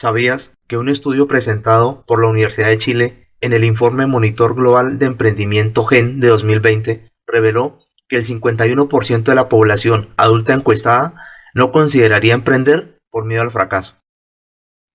¿Sabías que un estudio presentado por la Universidad de Chile en el informe Monitor Global de Emprendimiento GEN de 2020 reveló que el 51% de la población adulta encuestada no consideraría emprender por miedo al fracaso?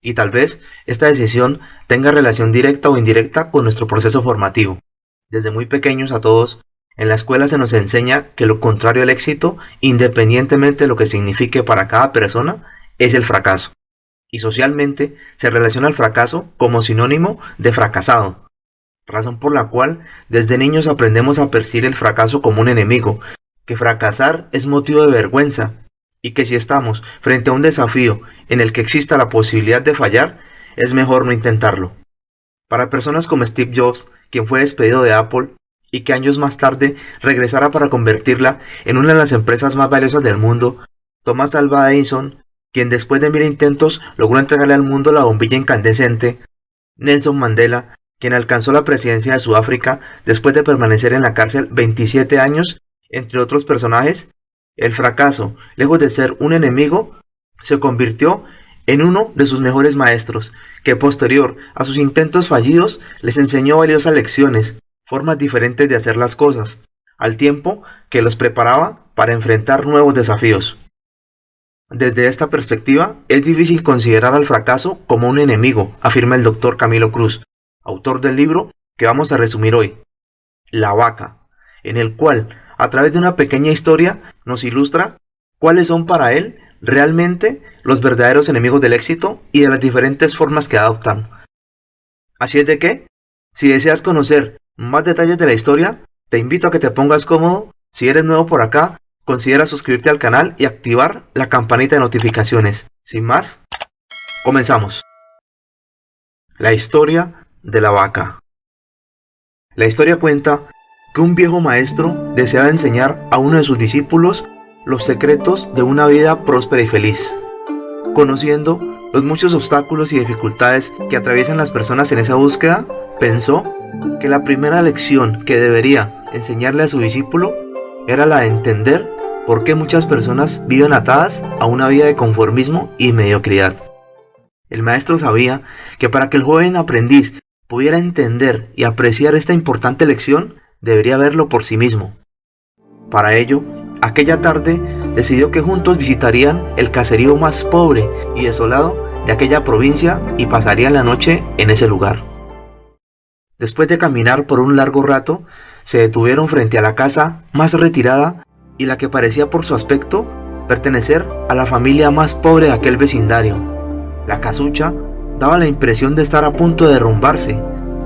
Y tal vez esta decisión tenga relación directa o indirecta con nuestro proceso formativo. Desde muy pequeños a todos, en la escuela se nos enseña que lo contrario al éxito, independientemente de lo que signifique para cada persona, es el fracaso. Y socialmente se relaciona el fracaso como sinónimo de fracasado, razón por la cual desde niños aprendemos a percibir el fracaso como un enemigo, que fracasar es motivo de vergüenza, y que si estamos frente a un desafío en el que exista la posibilidad de fallar, es mejor no intentarlo. Para personas como Steve Jobs, quien fue despedido de Apple, y que años más tarde regresara para convertirla en una de las empresas más valiosas del mundo, Thomas Alva Edison, quien después de 1000 intentos logró entregarle al mundo la bombilla incandescente, Nelson Mandela, quien alcanzó la presidencia de Sudáfrica después de permanecer en la cárcel 27 años, entre otros personajes, el fracaso, lejos de ser un enemigo, se convirtió en uno de sus mejores maestros, que posterior a sus intentos fallidos les enseñó valiosas lecciones, formas diferentes de hacer las cosas, al tiempo que los preparaba para enfrentar nuevos desafíos. Desde esta perspectiva, es difícil considerar al fracaso como un enemigo, afirma el Dr. Camilo Cruz, autor del libro que vamos a resumir hoy, La Vaca, en el cual, a través de una pequeña historia, nos ilustra cuáles son para él realmente los verdaderos enemigos del éxito y de las diferentes formas que adoptan. Así es de que, si deseas conocer más detalles de la historia, te invito a que te pongas cómodo. Si eres nuevo por acá, considera suscribirte al canal y activar la campanita de notificaciones. Sin más, comenzamos. La historia de la vaca. La historia cuenta que un viejo maestro deseaba enseñar a uno de sus discípulos los secretos de una vida próspera y feliz. Conociendo los muchos obstáculos y dificultades que atraviesan las personas en esa búsqueda, pensó que la primera lección que debería enseñarle a su discípulo era la de entender por qué muchas personas viven atadas a una vida de conformismo y mediocridad. El maestro sabía que para que el joven aprendiz pudiera entender y apreciar esta importante lección, debería verlo por sí mismo. Para ello, aquella tarde decidió que juntos visitarían el caserío más pobre y desolado de aquella provincia y pasarían la noche en ese lugar. Después de caminar por un largo rato, se detuvieron frente a la casa más retirada y la que parecía por su aspecto pertenecer a la familia más pobre de aquel vecindario. La casucha daba la impresión de estar a punto de derrumbarse.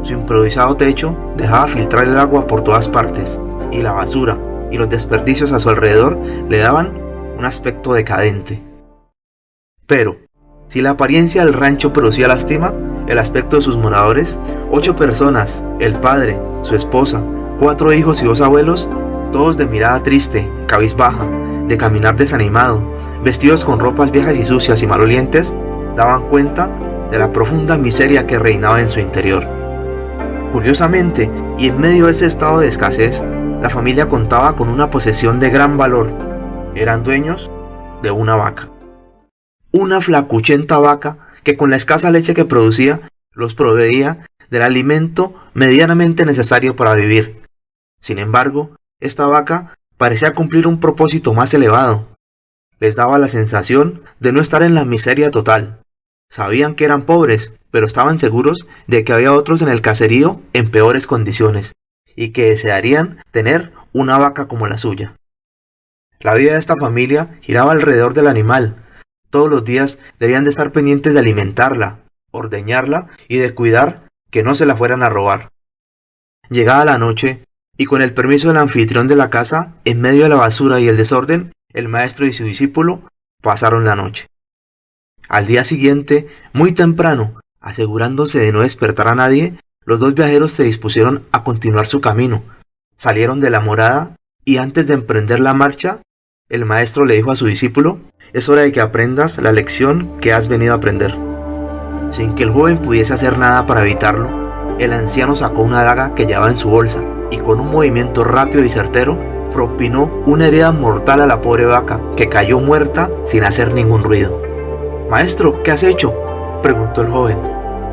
Su improvisado techo dejaba filtrar el agua por todas partes, y la basura y los desperdicios a su alrededor le daban un aspecto decadente. Pero, si la apariencia del rancho producía lástima, el aspecto de sus moradores, 8 personas, el padre, su esposa, 4 hijos y 2 abuelos, todos de mirada triste, cabizbaja, de caminar desanimado, vestidos con ropas viejas y sucias y malolientes, daban cuenta de la profunda miseria que reinaba en su interior. Curiosamente, y en medio de ese estado de escasez, la familia contaba con una posesión de gran valor. Eran dueños de una vaca. Una flacuchenta vaca que con la escasa leche que producía, los proveía del alimento medianamente necesario para vivir. Sin embargo, esta vaca parecía cumplir un propósito más elevado. Les daba la sensación de no estar en la miseria total. Sabían que eran pobres, pero estaban seguros de que había otros en el caserío en peores condiciones, y que desearían tener una vaca como la suya. La vida de esta familia giraba alrededor del animal. Todos los días debían de estar pendientes de alimentarla, ordeñarla y de cuidar que no se la fueran a robar. Llegada la noche, y con el permiso del anfitrión de la casa, en medio de la basura y el desorden, el maestro y su discípulo pasaron la noche. Al día siguiente, muy temprano, asegurándose de no despertar a nadie, los 2 viajeros se dispusieron a continuar su camino. Salieron de la morada y antes de emprender la marcha, el maestro le dijo a su discípulo: es hora de que aprendas la lección que has venido a aprender. Sin que el joven pudiese hacer nada para evitarlo, el anciano sacó una daga que llevaba en su bolsa y con un movimiento rápido y certero propinó una herida mortal a la pobre vaca, que cayó muerta sin hacer ningún ruido. «Maestro, ¿qué has hecho?», preguntó el joven.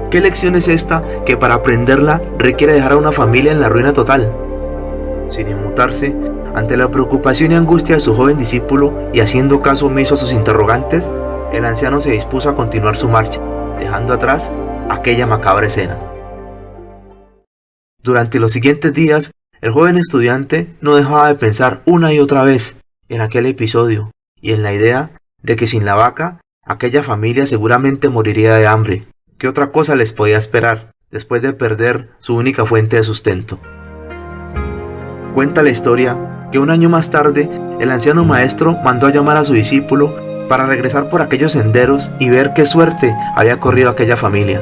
¿Qué lección es esta que para aprenderla requiere dejar a una familia en la ruina total? Sin inmutarse, ante la preocupación y angustia de su joven discípulo y haciendo caso omiso a sus interrogantes, el anciano se dispuso a continuar su marcha, dejando atrás aquella macabra escena. Durante los siguientes días, el joven estudiante no dejaba de pensar una y otra vez en aquel episodio y en la idea de que sin la vaca, aquella familia seguramente moriría de hambre. ¿Qué otra cosa les podía esperar después de perder su única fuente de sustento? Cuenta la historia que un año más tarde, el anciano maestro mandó a llamar a su discípulo para regresar por aquellos senderos y ver qué suerte había corrido aquella familia.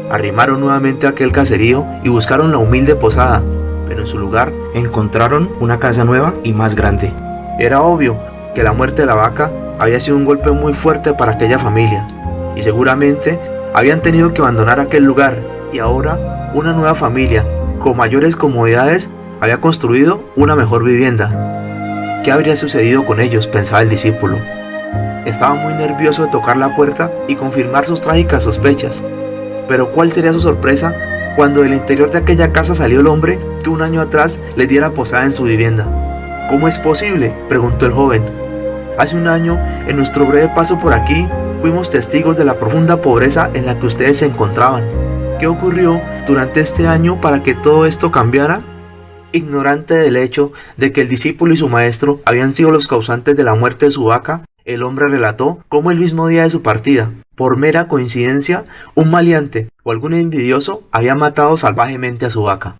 Arrimaron nuevamente a aquel caserío y buscaron la humilde posada, pero en su lugar encontraron una casa nueva y más grande. Era obvio que la muerte de la vaca había sido un golpe muy fuerte para aquella familia, y seguramente habían tenido que abandonar aquel lugar, y ahora una nueva familia, con mayores comodidades, había construido una mejor vivienda. ¿Qué habría sucedido con ellos?, pensaba el discípulo. Estaba muy nervioso de tocar la puerta y confirmar sus trágicas sospechas. Pero ¿cuál sería su sorpresa cuando del interior de aquella casa salió el hombre que un año atrás les diera posada en su vivienda? ¿Cómo es posible?, preguntó el joven. Hace un año, en nuestro breve paso por aquí, fuimos testigos de la profunda pobreza en la que ustedes se encontraban. ¿Qué ocurrió durante este año para que todo esto cambiara? Ignorante del hecho de que el discípulo y su maestro habían sido los causantes de la muerte de su vaca, el hombre relató cómo el mismo día de su partida, por mera coincidencia, un maleante o algún envidioso había matado salvajemente a su vaca.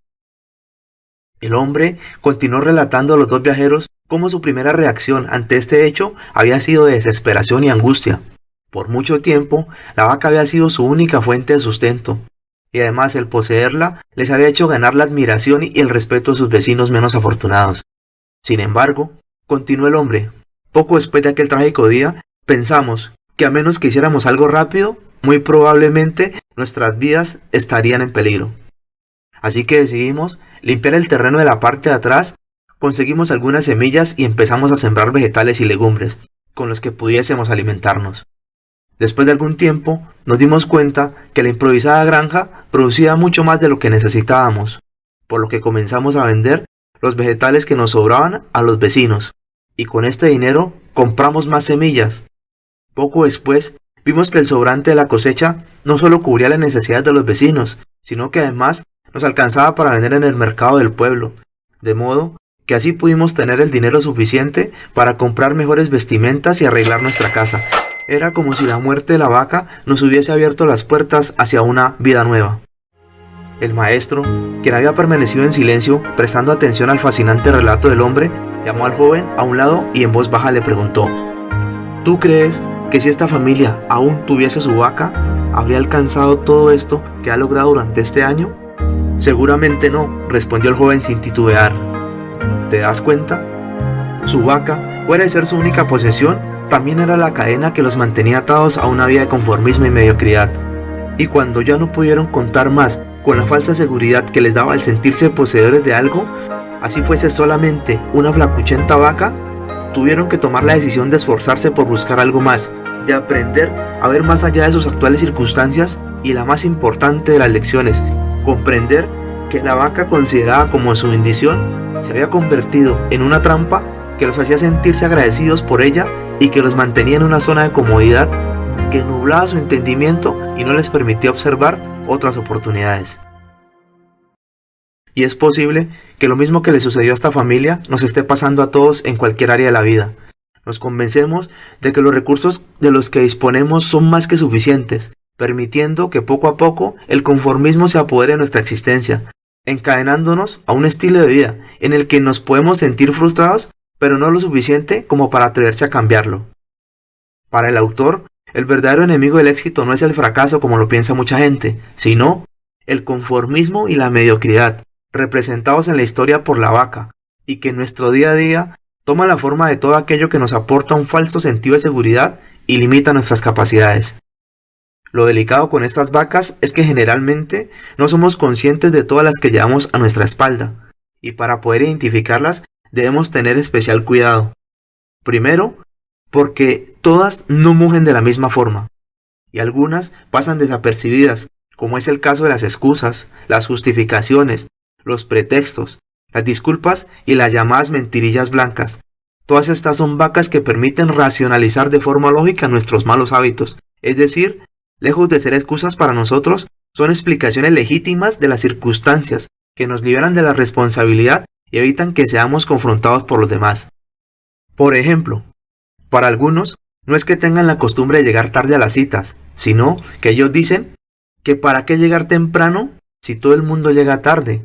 El hombre continuó relatando a los dos viajeros cómo su primera reacción ante este hecho había sido de desesperación y angustia. Por mucho tiempo, la vaca había sido su única fuente de sustento, y además el poseerla les había hecho ganar la admiración y el respeto de sus vecinos menos afortunados. Sin embargo, continuó el hombre, poco después de aquel trágico día, pensamos que a menos que hiciéramos algo rápido, muy probablemente nuestras vidas estarían en peligro. Así que decidimos limpiar el terreno de la parte de atrás, conseguimos algunas semillas y empezamos a sembrar vegetales y legumbres, con los que pudiésemos alimentarnos. Después de algún tiempo, nos dimos cuenta que la improvisada granja producía mucho más de lo que necesitábamos, por lo que comenzamos a vender los vegetales que nos sobraban a los vecinos, y con este dinero compramos más semillas. Poco después, vimos que el sobrante de la cosecha no solo cubría las necesidades de los vecinos, sino que además nos alcanzaba para vender en el mercado del pueblo, de modo que así pudimos tener el dinero suficiente para comprar mejores vestimentas y arreglar nuestra casa. Era como si la muerte de la vaca nos hubiese abierto las puertas hacia una vida nueva. El maestro, quien había permanecido en silencio, prestando atención al fascinante relato del hombre, llamó al joven a un lado y en voz baja le preguntó: ¿Tú crees que si esta familia aún tuviese su vaca, habría alcanzado todo esto que ha logrado durante este año? Seguramente no, respondió el joven sin titubear. ¿Te das cuenta? Su vaca, fuera de ser su única posesión, también era la cadena que los mantenía atados a una vida de conformismo y mediocridad. Y cuando ya no pudieron contar más con la falsa seguridad que les daba el sentirse poseedores de algo, así fuese solamente una flacuchenta vaca, tuvieron que tomar la decisión de esforzarse por buscar algo más, de aprender a ver más allá de sus actuales circunstancias y la más importante de las lecciones, comprender que la vaca considerada como su bendición se había convertido en una trampa que los hacía sentirse agradecidos por ella y que los mantenía en una zona de comodidad que nublaba su entendimiento y no les permitía observar otras oportunidades. Y es posible que lo mismo que le sucedió a esta familia nos esté pasando a todos en cualquier área de la vida. Nos convencemos de que los recursos de los que disponemos son más que suficientes, permitiendo que poco a poco el conformismo se apodere de nuestra existencia, encadenándonos a un estilo de vida en el que nos podemos sentir frustrados, pero no lo suficiente como para atreverse a cambiarlo. Para el autor, el verdadero enemigo del éxito no es el fracaso como lo piensa mucha gente, sino el conformismo y la mediocridad, representados en la historia por la vaca, y que en nuestro día a día toma la forma de todo aquello que nos aporta un falso sentido de seguridad y limita nuestras capacidades. Lo delicado con estas vacas es que generalmente no somos conscientes de todas las que llevamos a nuestra espalda, y para poder identificarlas debemos tener especial cuidado. Primero, porque todas no mugen de la misma forma, y algunas pasan desapercibidas, como es el caso de las excusas, las justificaciones, los pretextos, las disculpas y las llamadas mentirillas blancas. Todas estas son vacas que permiten racionalizar de forma lógica nuestros malos hábitos, es decir, lejos de ser excusas para nosotros, son explicaciones legítimas de las circunstancias que nos liberan de la responsabilidad y evitan que seamos confrontados por los demás. Por ejemplo, para algunos, no es que tengan la costumbre de llegar tarde a las citas, sino que ellos dicen que para qué llegar temprano si todo el mundo llega tarde,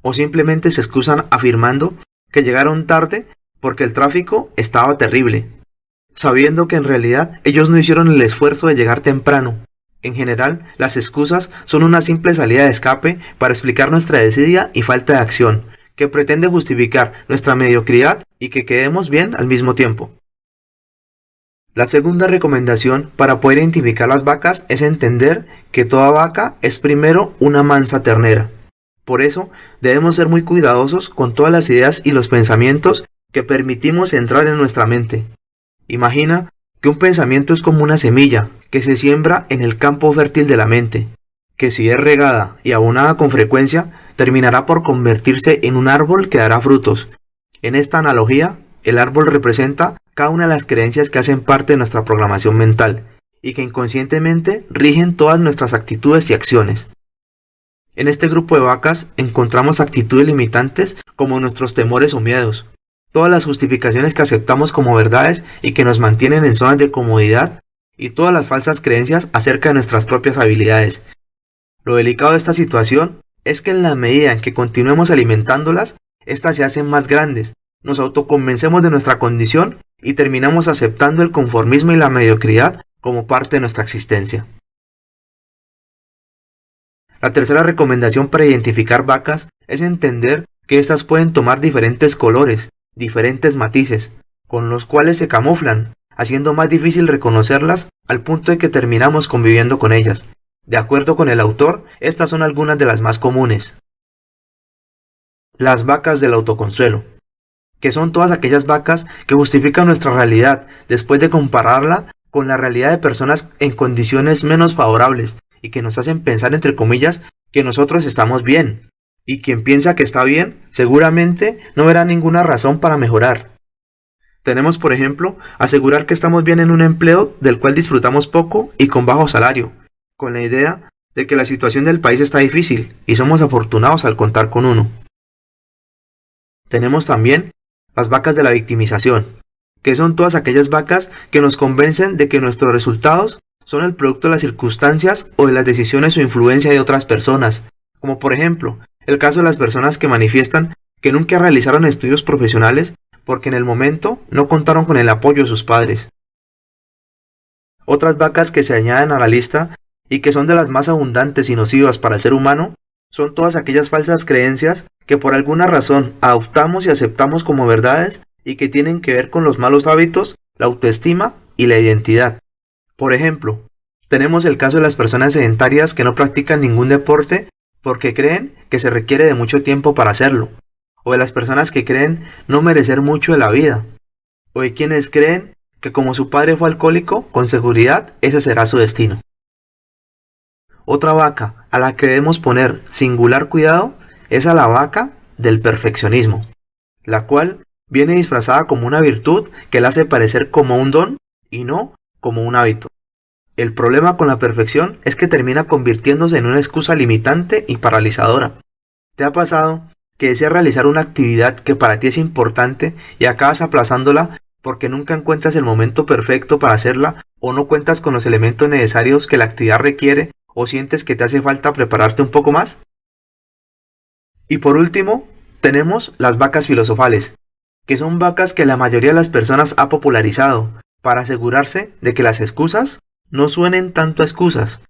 o simplemente se excusan afirmando que llegaron tarde porque el tráfico estaba terrible, sabiendo que en realidad ellos no hicieron el esfuerzo de llegar temprano. En general, las excusas son una simple salida de escape para explicar nuestra desidia y falta de acción, que pretende justificar nuestra mediocridad y que quedemos bien al mismo tiempo. La segunda recomendación para poder identificar las vacas es entender que toda vaca es primero una mansa ternera. Por eso, debemos ser muy cuidadosos con todas las ideas y los pensamientos que permitimos entrar en nuestra mente. Imagina que un pensamiento es como una semilla que se siembra en el campo fértil de la mente, que si es regada y abonada con frecuencia, terminará por convertirse en un árbol que dará frutos. En esta analogía, el árbol representa cada una de las creencias que hacen parte de nuestra programación mental y que inconscientemente rigen todas nuestras actitudes y acciones. En este grupo de vacas encontramos actitudes limitantes como nuestros temores o miedos, todas las justificaciones que aceptamos como verdades y que nos mantienen en zonas de comodidad, y todas las falsas creencias acerca de nuestras propias habilidades. Lo delicado de esta situación es que en la medida en que continuemos alimentándolas, éstas se hacen más grandes, nos autoconvencemos de nuestra condición y terminamos aceptando el conformismo y la mediocridad como parte de nuestra existencia. La tercera recomendación para identificar vacas es entender que éstas pueden tomar diferentes colores, diferentes matices, con los cuales se camuflan, haciendo más difícil reconocerlas al punto de que terminamos conviviendo con ellas. De acuerdo con el autor, estas son algunas de las más comunes. Las vacas del autoconsuelo, que son todas aquellas vacas que justifican nuestra realidad después de compararla con la realidad de personas en condiciones menos favorables y que nos hacen pensar, entre comillas, que nosotros estamos bien. Y quien piensa que está bien, seguramente no verá ninguna razón para mejorar. Tenemos, por ejemplo, asegurar que estamos bien en un empleo del cual disfrutamos poco y con bajo salario, con la idea de que la situación del país está difícil y somos afortunados al contar con uno. Tenemos también las vacas de la victimización, que son todas aquellas vacas que nos convencen de que nuestros resultados son el producto de las circunstancias o de las decisiones o influencia de otras personas, como por ejemplo, el caso de las personas que manifiestan que nunca realizaron estudios profesionales porque en el momento no contaron con el apoyo de sus padres. Otras vacas que se añaden a la lista y que son de las más abundantes y nocivas para el ser humano son todas aquellas falsas creencias que por alguna razón adoptamos y aceptamos como verdades y que tienen que ver con los malos hábitos, la autoestima y la identidad. Por ejemplo, tenemos el caso de las personas sedentarias que no practican ningún deporte porque creen que se requiere de mucho tiempo para hacerlo, o de las personas que creen no merecer mucho de la vida, o de quienes creen que como su padre fue alcohólico, con seguridad ese será su destino. Otra vaca a la que debemos poner singular cuidado es a la vaca del perfeccionismo, la cual viene disfrazada como una virtud que la hace parecer como un don y no como un hábito. El problema con la perfección es que termina convirtiéndose en una excusa limitante y paralizadora. ¿Te ha pasado que deseas realizar una actividad que para ti es importante y acabas aplazándola porque nunca encuentras el momento perfecto para hacerla o no cuentas con los elementos necesarios que la actividad requiere o sientes que te hace falta prepararte un poco más? Y por último, tenemos las vacas filosofales, que son vacas que la mayoría de las personas ha popularizado para asegurarse de que las excusas no suenen tanto a excusas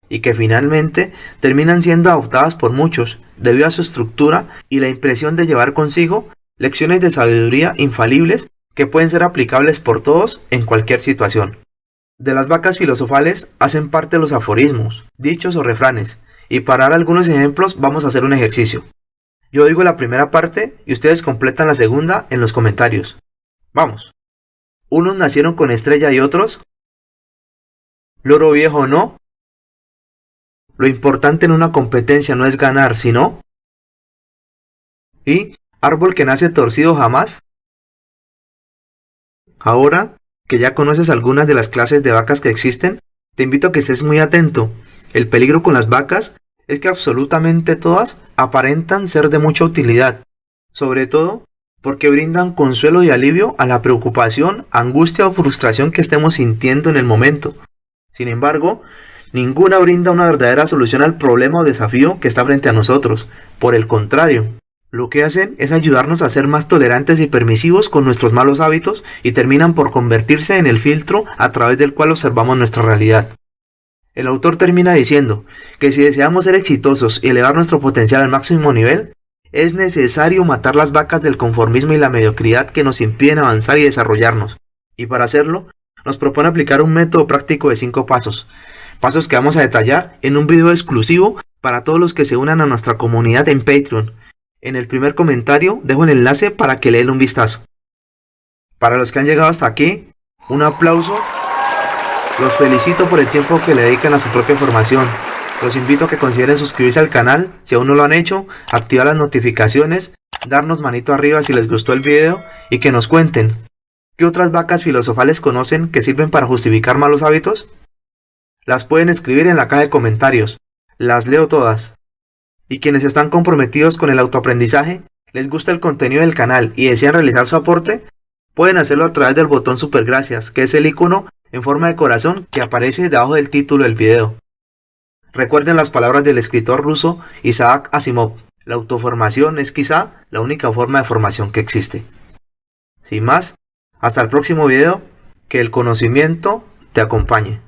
y que finalmente terminan siendo adoptadas por muchos debido a su estructura y la impresión de llevar consigo lecciones de sabiduría infalibles que pueden ser aplicables por todos en cualquier situación. De las vacas filosofales hacen parte los aforismos, dichos o refranes, y para dar algunos ejemplos vamos a hacer un ejercicio. Yo digo la primera parte y ustedes completan la segunda en los comentarios. ¡Vamos! Unos nacieron con estrella y otros Loro viejo no. Lo importante en una competencia no es ganar, sino... ¿Y árbol que nace torcido jamás? Ahora que ya conoces algunas de las clases de vacas que existen, te invito a que estés muy atento. El peligro con las vacas es que absolutamente todas aparentan ser de mucha utilidad, sobre todo porque brindan consuelo y alivio a la preocupación, angustia o frustración que estemos sintiendo en el momento. Sin embargo, ninguna brinda una verdadera solución al problema o desafío que está frente a nosotros. Por el contrario, lo que hacen es ayudarnos a ser más tolerantes y permisivos con nuestros malos hábitos y terminan por convertirse en el filtro a través del cual observamos nuestra realidad. El autor termina diciendo que si deseamos ser exitosos y elevar nuestro potencial al máximo nivel, es necesario matar las vacas del conformismo y la mediocridad que nos impiden avanzar y desarrollarnos. Y para hacerlo, nos propone aplicar un método práctico de 5 pasos. Pasos que vamos a detallar en un video exclusivo para todos los que se unan a nuestra comunidad en Patreon. En el primer comentario dejo el enlace para que le den un vistazo. Para los que han llegado hasta aquí, un aplauso. Los felicito por el tiempo que le dedican a su propia formación. Los invito a que consideren suscribirse al canal si aún no lo han hecho, activar las notificaciones, darnos manito arriba si les gustó el video y que nos cuenten ¿qué otras vacas filosofales conocen que sirven para justificar malos hábitos? Las pueden escribir en la caja de comentarios. Las leo todas. Y quienes están comprometidos con el autoaprendizaje, les gusta el contenido del canal y desean realizar su aporte, pueden hacerlo a través del botón super gracias, que es el icono en forma de corazón que aparece debajo del título del video. Recuerden las palabras del escritor ruso Isaac Asimov: la autoformación es quizá la única forma de formación que existe. Sin más, hasta el próximo video, que el conocimiento te acompañe.